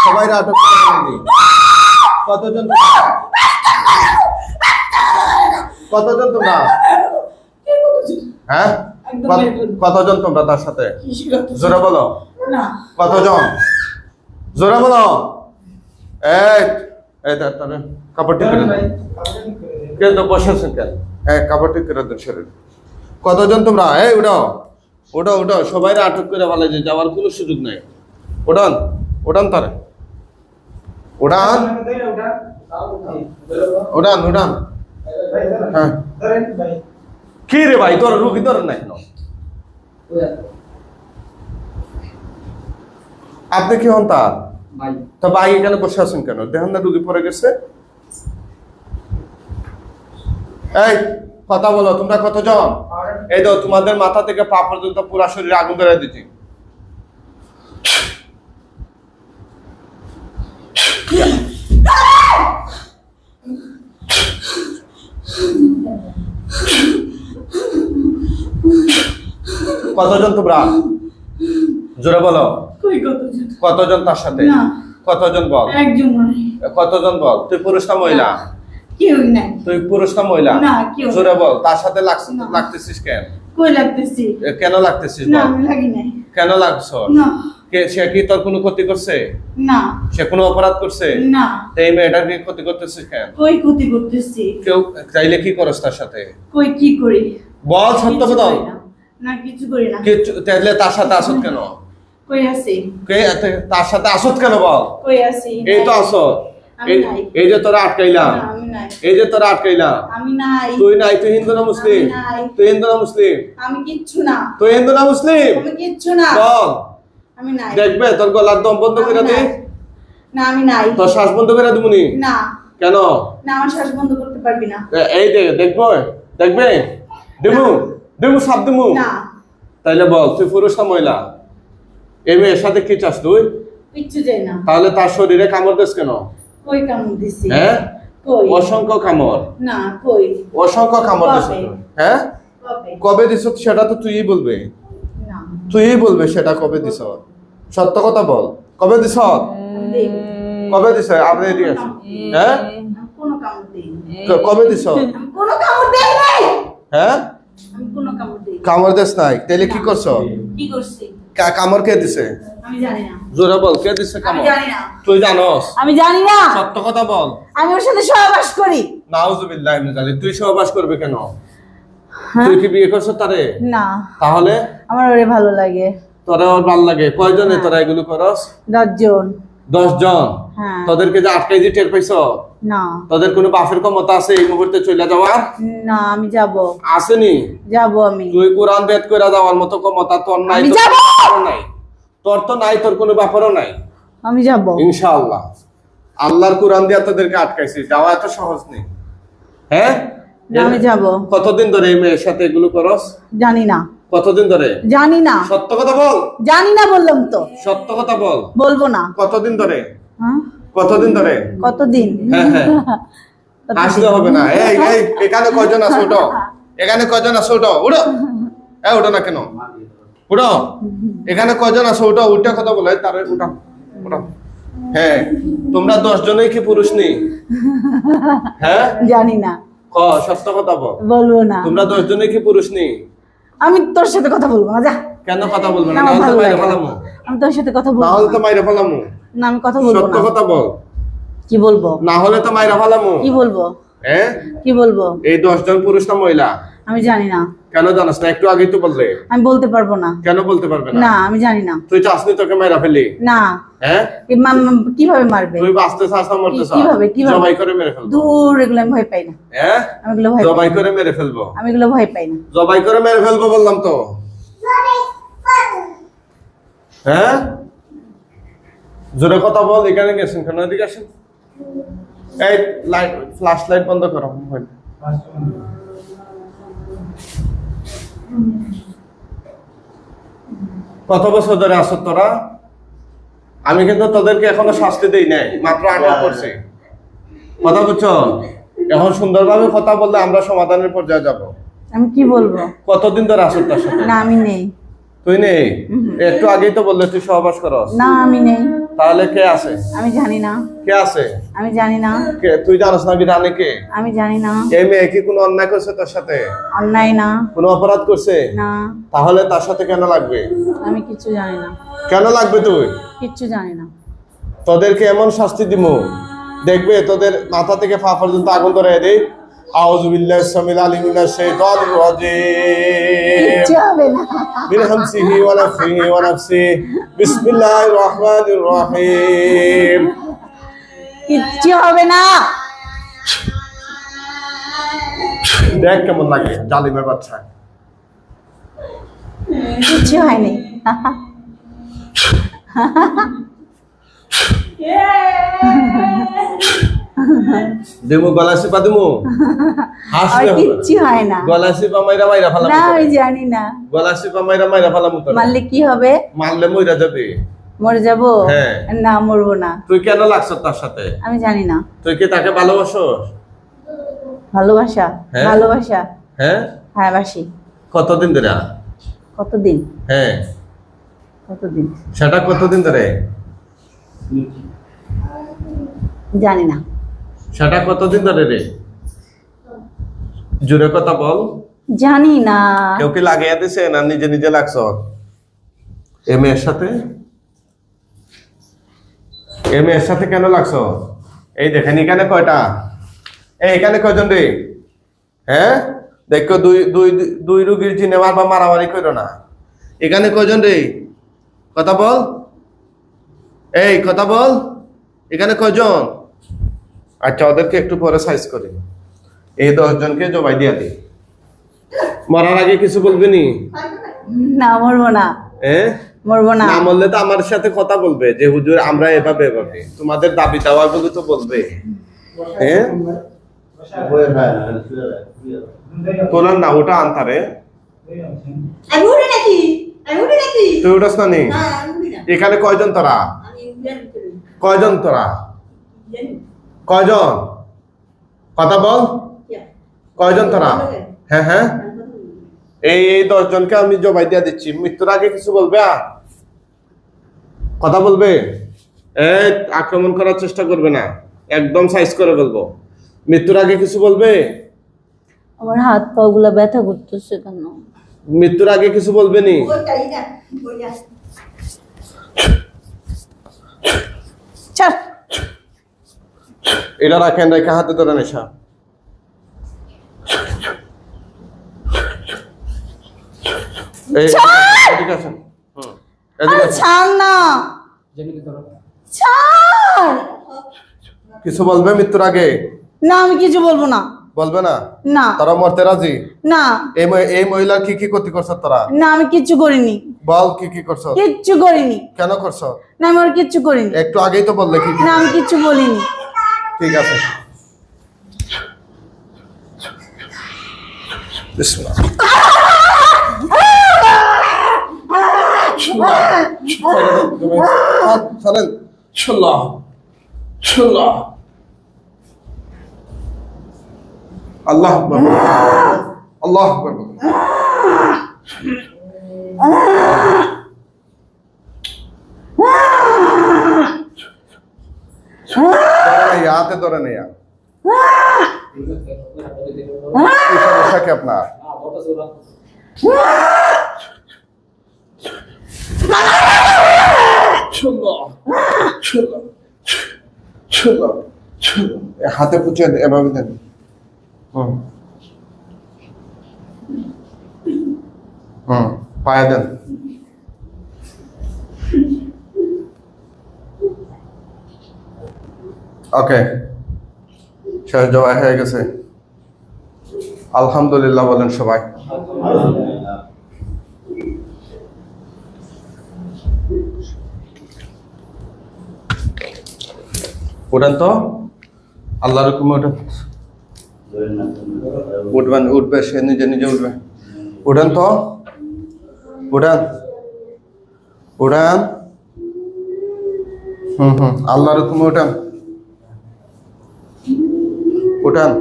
সবাই আটক করে আনলি। কতজন কতজন তোমরা? হ্যাঁ, কতজন তোমরা তার সাথে? জোরে বলো। কতজন? জোরে বলো। এই এই তার কাপড় ঠিক করে দাও। কেন তো বসেছেন কেন? হ্যাঁ, কাপড় ঠিক করে দাও শরীর। কতজন তোমরা? এই উঠাও উঠাও উঠাও, সবাই আটক করে বলে যে যাওয়ার কোনো সুযোগ নেই। ওঠান ওঠান তারে, ওঠান ওঠান ওঠান। হ্যাঁ, কি রে ভাই, তোর রুগী ধরেন না কেন? আপনি কি হন তার? তো ভাই এখানে বসে আছেন কেন? দেখেন না রুগী পড়ে গেছে। এই কথা বলো, তোমরা কতজন? এই তো তোমাদের মাথা থেকে পা পর্যন্ত পুরো শরীরে আগুন ধরে দিচ্ছি। কতজন তোমরা? জোরে বলো। কতজন তার সাথে? কতজন বল? একজন। কতজন বল? তুই পুরুষ না মহিলা? কেউ নাই। তুই পুরুষ না মহিলা? না, কেউ। জোরে বল। তার সাথে লাগতেছিস কেন? কই লাগতেছি? কেন লাগতেছিস? না, আমি লাগি নাই। কেন লাগছ? না। সে কি তোর কোনো ক্ষতি করছে? না। সে কোনো অপরাধ করছে? না। এই মেয়েটার কি ক্ষতি করতেছিস কেন? কই ক্ষতি করতেছি? কেউ চাইলে কি করস তার সাথে? কই কি করি? বল, সত্য কথা। না, কিছু করি না। তাইলে তার সাথে আসত কেন? কই আছি? তার সাথে আসত কেন বল? কই আছি? এই তো আসত। এই যে তোরা আটকাইলাম, এই যে তোরা আটকাইলাম। আমি নাই। তুই নাই? তুই হিন্দু না মুসলিম? তুই হিন্দু না মুসলিম? আমি কিচ্ছু না। তুই হিন্দু না মুসলিম? আমি কিচ্ছু না। বল। আমি নাই। দেখবে তোর গলার দম বন্ধ করে দে। না, আমি নাই। তোর শ্বাস বন্ধ করে দিবনি? না। কেন? না, আমার শ্বাস বন্ধ করতে পারবি না। এই দেখবো, দেখবে দেবু দেবু সব দেবু। না। তাইলে বল, তুই পুরুষ না মহিলা? এই মেয়ের সাথে কি চাস তুই? কিচ্ছু চাই না। তাহলে তার শরীরে কামড় দিস কেন? কই কামড় দিছি? হ্যাঁ, কই? অসংখ্য কামড়। না, কই? অসংখ্য কামড় দিস। হ্যাঁ, কবে? কবে দিস সেটা তো তুইই বলবে। না। তুইই বলবে সেটা কবে দিস। সত্য কথা বল, কবে দিস? কবে দিস? আপনি এদিকে আসুন। হ্যাঁ, কোনো কামড় দেইনি। কবে দিস? কোনো কামড় দেই নাই। হ্যাঁ, আমি কোনো কামড় দেই। কামড় দিস নাই? তাহলে কি করছো? কি করছি? কামড় কে দিছে? আমি জানি না। জোরে বল, কে দিছে আমি কামড়? জানি না। তুই জানোস? আমি জানি না। সত্য কথা বল। আমি ওর সাথে সহবাস করি। নাউজুবিল্লাহ মিন যালিক। তুই সহবাস করবে কেন? হ্যাঁ? তুই কি বিয়ে করছ তারে? না। তাহলে আমার ওরে ভালো লাগে। তোরা ওর ভালো লাগে? কয়জনে তোরা এগুলো করস? 10 জন। 10 জন? হ্যাঁ। তোদেরকে যে আটকাই যে টের পাইছ? না। তোদের কোনো বাপের ক্ষমতা আছে এই মুহূর্তে চলে যাওয়ার? না, আমি যাব। আসেনি? যাব আমি। তুই কোরআন বেদ কইরা যাওয়ার মতো ক্ষমতা তোর নাই। আমি তোর যাব। বাপেরও নাই। তোর তো নাই, তোর কোনো বাপেরও নাই। আমি যাব। ইনশাআল্লাহ। আল্লাহর কোরআন দিয়ে তোদেরকে আটকাইছি, যাওয়া এত সহজ নেই। হ্যাঁ, না, আমি যাব। কতদিন ধরে এই মেয়ের সাথে এগুলো করস? জানি না। কতদিন ধরে? জানি না। সত্য কথা বল। জানি না বললাম তো। সত্য কথা বল। বলবো না। কতদিন ধরে? হ্যাঁ? কতদিন ধরে? কতদিন? হ্যাঁ হ্যাঁ, আসলে হবে না। এই এই এখানে কয়জন আছে? ওঠো। এখানে কয়জন আছে? ওঠো উঠো। এই ওঠো না কেন? উঠো। এখানে কয়জন আছে? ওঠো, উঠে কথা বলো। এই তারে উঠো উঠো। হ্যাঁ, তোমরা 10 জনই কি পুরুষ নেই? হ্যাঁ, জানি না। সত্য কথা বল। বলবো না। তোমরা 10 জনই কি পুরুষ নেই? আমি তোর সাথে কথা বলবো না। যা। কেন কথা বলবে না? আমার নাহলে তো ভালো মাইরে লাগে না। ফেলামু। আমি তোর সাথে কথা বলবো নাহলে তো না। মাইরে ফেলামু। না, আমি কথা বলবো সত্য না। কথা বল। কি বলবো? না হলে তো মাইরা ফেলামু। কি বলবো? হ্যাঁ, কি বলবো? এই 10 জন পুরুষ না মহিলা? আমি জানি না। কেন জানাস না? একটু আগেই তো বললে। আমি বলতে পারবো না। কেন বলতে পারবে না? না, আমি জানি না। তুই চাসনি তোকে মাইরা ফেলি? না। হ্যাঁ, কিভাবে মারবে? তুই বাঁচতে চাস না মরতে চাস? কিভাবে? জবাই করে মেরে ফেলবো। দূর, এগুলো আমি ভয় পাই না। হ্যাঁ, আমি এগুলো ভয় পাই জবাই না। করে মেরে ফেলবো। আমি এগুলো ভয় পাই না। জবাই করে মেরে ফেলবো বললাম তো। হ্যাঁ, জোরে কথা বল। এখানে গেছেন কেন? এদিকে আসেন। এই লাইট, ফ্ল্যাশ লাইট বন্ধ করো। কত বছর ধরে আসো তোরা? আমি কিন্তু তোদেরকে এখনো শাস্তি দেই নাই, মাত্র আটক করছি। কথা বুঝছো? এখন সুন্দরভাবে কথা বললে আমরা সমাধানের পর্যায়ে যাব। আমি কি বলবো? কতদিন ধরে আসো তার সাথে? না, আমি নেই। তুই নেই? একটু আগেই তো বললে তুই সহবাস করস। না আমি নেই। তাহলে কে আছে? আমি জানি না। কে আছে? আমি জানি না। কে? তুই জানিস না? জানে কে? আমি জানি না। এই মেয়ে কি কোনো অন্যায় করছে তোর সাথে? অন্যায় না। কোনো অপরাধ করছে? না। তাহলে তার সাথে কেন লাগবে? আমি কিচ্ছু জানি না। কেন লাগবে তুই? কিচ্ছু জানি না। তোদেরকে এমন শাস্তি দিমু, দেখবে তোদের মাথা থেকে পা পর্যন্ত আগুন ধরে দেই। আউযু বিল্লাহি সামিল আলিম মিনাশ শাইতানির রাজিম। কিচ্ছু হবে না। মিন হামসিহি ওয়া নাফসিহি ওয়া নাফসিহি। বিসমিল্লাহির রহমানির রহিম। কিচ্ছু হবে না। দেখ কেমন লাগে জালিমের বাচ্চা। কিচ্ছু হয়নি। দিমু গলা চিপা দিমু। আর হাসলে হবে। কিচ্ছু হয় না। গলা চিপা মাইরা মাইরা ফেলাম। না আমি জানি না। গলা চিপা মাইরা মাইরা ফেলাম তোরে। মারলে কি হবে? মারলে মইরা যাবে। মরে যাব? হ্যাঁ। না মরবো না। তুই কেন লাগছ তার সাথে? আমি জানি না। তুই কি তাকে ভালোবাসোস? ভালোবাসা? হ্যাঁ। ভালোবাসা? হ্যাঁ। হ্যাঁ বাসি। কতদিন ধরে? কতদিন? হ্যাঁ। কতদিন? সেটা কতদিন ধরে? জানি না। সেটা কতদিন ধরে রে? জোরে কথা বল। জানি না। কেউ কি লাগিয়ে দিছে না নিজে নিজে লাগছ? এ মেয়ের সাথে? এ মেয়ের সাথে কেন লাগছ? এই দেখেন এখানে কয়টা? এখানে কয়জন রে? হ্যাঁ, দেখো দুই রুগীর জিনে মারবা, মারামারি করো না। এখানে কয়জন রে? কথা বল। এই কথা বল। এখানে কয়জন? আচ্ছা, ওদেরকে একটু পরে সাইজ করি। এই 10 জনকে জবাই দিয়া দিই। মরার আগে কিছু বলবি নি? না মরবো না। মরবো না। না মরলে তো আমার সাথে কথা বলবে যে হুজুর আমরা এভাবে এভাবে, তোমাদের দাবি দাওয়া গুলো তো বলবে। হ্যাঁ, তোলার না ওটা আনতারে। তুই উঠাস না নি? এখানে কয়জন তোরা? কয়জন তোরা? কয়জন? কথা বল। কয়জন তোরা? হ্যাঁ হ্যাঁ, এই 10 জনকে আমি জবাই দিয়ে দিচ্ছি। মৃত্যুর আগে কিছু বলবে? কথা বলবে? আক্রমণ করার চেষ্টা করবে না, একদম সাইজ করে বলবো। মৃত্যুর আগে কিছু বলবে? আমার হাত পা গুলা ব্যথা করতেছে কেন? মৃত্যুর আগে কিছু বলবে নি? এটা রাখেন, রেখে হাতে ধরে নেশা। এদিকে আসেন। এদিকে আসেন। ছাড় না। ছাড়। কিছু বলবে মৃত্যুর আগে? না আমি কিছু বলবো না। বলবে না? না। তোরা মরতে রাজি? না। এই মহিলার কি কি ক্ষতি করছ তোরা? না আমি কিচ্ছু করিনি। বল কি কি করছ? কিচ্ছু করিনি। কেন করছ? না আমি আর কিচ্ছু করিনি। একটু আগেই তো বললে কি কি। না আমি কিচ্ছু বলিনি। ঠিক আছে। বিসমিল্লাহ। আল্লাহ আকবার। আল্লাহ আকবার। হাতে ধরে নেই। কি সমস্যা কি আপনার? হাতে পুছে এভাবে দেন। পায়ে দেন। ওকে, শেষ জবাই হয়ে গেছে। আলহামদুলিল্লাহ বলেন সবাই। উঠেন তো, আল্লাহর হুকুমে উঠেন। উঠবেন, উঠবে, সে নিজে নিজে উঠবে। উঠেন তো, উঠেন উঠেন। আল্লাহর হুকুমে উঠেন, উঠেন।